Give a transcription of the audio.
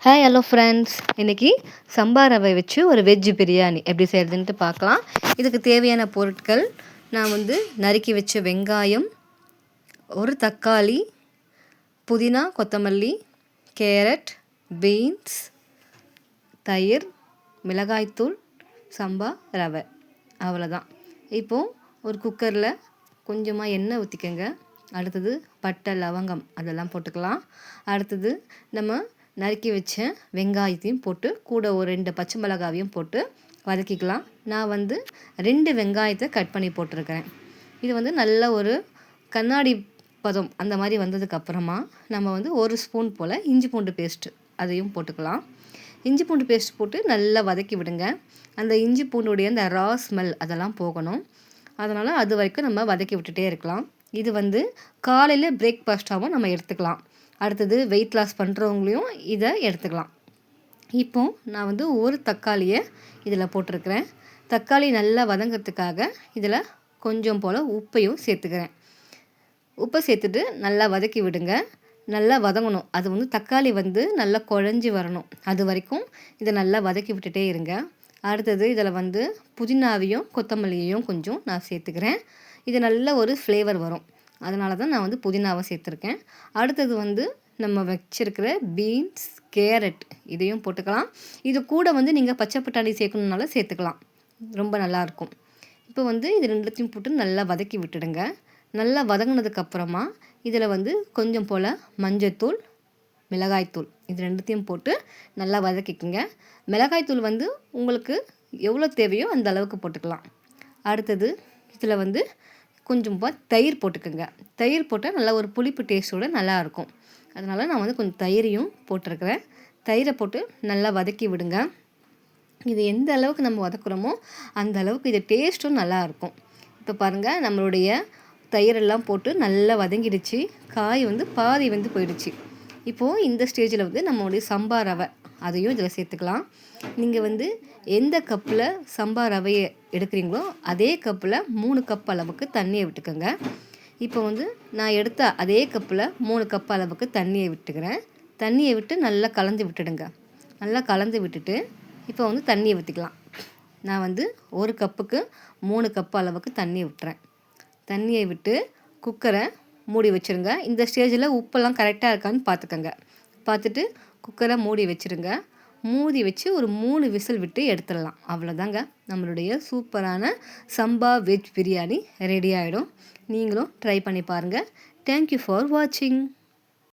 Hi hello friends, இன்றைக்கி சம்பா ரவை வச்சு ஒரு வெஜ் பிரியாணி எப்படி செய்கிறதுன்ட்டு பார்க்கலாம். இதுக்கு தேவையான பொருட்கள், நான் நறுக்கி வச்ச வெங்காயம், ஒரு தக்காளி, புதினா, கொத்தமல்லி, கேரட், பீன்ஸ், தயிர், மிளகாய்த்தூள், சம்பா ரவை, அவ்வளோதான். இப்போது ஒரு குக்கரில் கொஞ்சமாக எண்ணெய் ஊற்றிக்கங்க. அடுத்தது பட்டை, லவங்கம் அதெல்லாம் போட்டுக்கலாம். அடுத்தது நம்ம நறுக்கி வச்ச வெங்காயத்தையும் போட்டு கூட ஒரு 2 பச்சை மிளகாவையும் போட்டு வதக்கிக்கலாம். நான் 2 வெங்காயத்தை கட் பண்ணி போட்டிருக்கிறேன். இது நல்ல ஒரு கண்ணாடி பதம் அந்த மாதிரி வந்ததுக்கப்புறமா நம்ம 1 ஸ்பூன் போல் இஞ்சி பூண்டு பேஸ்ட்டு அதையும் போட்டுக்கலாம். இஞ்சி பூண்டு பேஸ்ட் போட்டு நல்லா வதக்கி விடுங்க. அந்த இஞ்சி பூண்டுடைய அந்த ரா ஸ்மெல் அதெல்லாம் போகணும். அதனால் அது வரைக்கும் நம்ம வதக்கி விட்டுட்டே இருக்கலாம். இது காலையில் பிரேக்ஃபாஸ்ட்டாகவும் நம்ம எடுத்துக்கலாம். அடுத்தது வெயிட் லாஸ் பண்ணுறவங்களையும் இதை எடுத்துக்கலாம். இப்போது நான் ஒரு தக்காளியை இதில் போட்டிருக்கிறேன். தக்காளி நல்லா வதங்கிறதுக்காக இதில் கொஞ்சம் போல் உப்பையும் சேர்த்துக்கிறேன். உப்பை சேர்த்துட்டு நல்லா வதக்கி விடுங்க. நல்லா வதங்கணும். அது தக்காளி நல்லா குழஞ்சி வரணும். அது வரைக்கும் இதை நல்லா வதக்கி விட்டுட்டே இருங்க. அடுத்தது இதில் புதினாவையும் கொத்தமல்லியையும் கொஞ்சம் நான் சேர்த்துக்கிறேன். இது நல்ல ஒரு ஃப்ளேவர் வரும். அதனால தான் நான் புதினாவை சேர்த்துருக்கேன். அடுத்தது நம்ம வச்சுருக்கிற பீன்ஸ், கேரட் இதையும் போட்டுக்கலாம். இது கூட நீங்கள் பச்சை பட்டாணி சேர்க்கணுன்னாலும் சேர்த்துக்கலாம். ரொம்ப நல்லாயிருக்கும். இப்போ இது ரெண்டுத்தையும் போட்டு நல்லா வதக்கி விட்டுடுங்க. நல்லா வதங்கினதுக்கப்புறமா இதில் கொஞ்சம் போல் மஞ்சத்தூள், மிளகாய்த்தூள் இது ரெண்டுத்தையும் போட்டு நல்லா வதக்கிக்குங்க. மிளகாய்த்தூள் உங்களுக்கு எவ்வளோ தேவையோ அந்த அளவுக்கு போட்டுக்கலாம். அடுத்தது இதில் கொஞ்சம் தயிர் போட்டுக்கோங்க. தயிர் போட்டால் நல்லா ஒரு புளிப்பு டேஸ்ட்டோடு நல்லாயிருக்கும். அதனால் நான் கொஞ்சம் தயிரையும் போட்டிருக்கிறேன். தயிரை போட்டு நல்லா வதக்கி விடுங்க. இது எந்த அளவுக்கு நம்ம வதக்குறோமோ அந்த அளவுக்கு இது டேஸ்ட்டும் நல்லாயிருக்கும். இப்போ பாருங்கள், நம்மளுடைய தயிரெல்லாம் போட்டு நல்லா வதங்கிடுச்சு. காய் பாதி போயிடுச்சு. இப்போது இந்த ஸ்டேஜில் நம்மளுடைய சம்பா ரவை அதையும் இதில் சேர்த்துக்கலாம். நீங்கள் எந்த கப்பில் சம்பா ரவையை எடுக்கிறீங்களோ அதே கப்பில் 3 கப் அளவுக்கு தண்ணியை விட்டுக்கோங்க. இப்போ நான் எடுத்த அதே கப்பில் 3 கப் அளவுக்கு தண்ணியை விட்டுக்கிறேன். தண்ணியை விட்டு நல்லா கலந்து விட்டுடுங்க. நல்லா கலந்து விட்டுட்டு இப்போ தண்ணியை ஊற்றிக்கலாம். நான் 1 கப்புக்கு 3 கப் அளவுக்கு தண்ணியை விட்டுறேன். தண்ணியை விட்டு குக்கரை மூடி வச்சுருங்க. இந்த ஸ்டேஜில் உப்பெல்லாம் கரெக்டாக இருக்கான்னு பார்த்துக்கோங்க. பார்த்துட்டு குக்கரை மூடி வச்சுருங்க. மூடி வச்சு ஒரு 3 விசில் விட்டு எடுத்துடலாம். அவ்வளோதாங்க, நம்மளுடைய சூப்பரான சம்பா வெஜ் பிரியாணி ரெடி ஆகிடும். நீங்களும் ட்ரை பண்ணி பாருங்கள். தேங்க்யூ ஃபார் வாட்சிங்.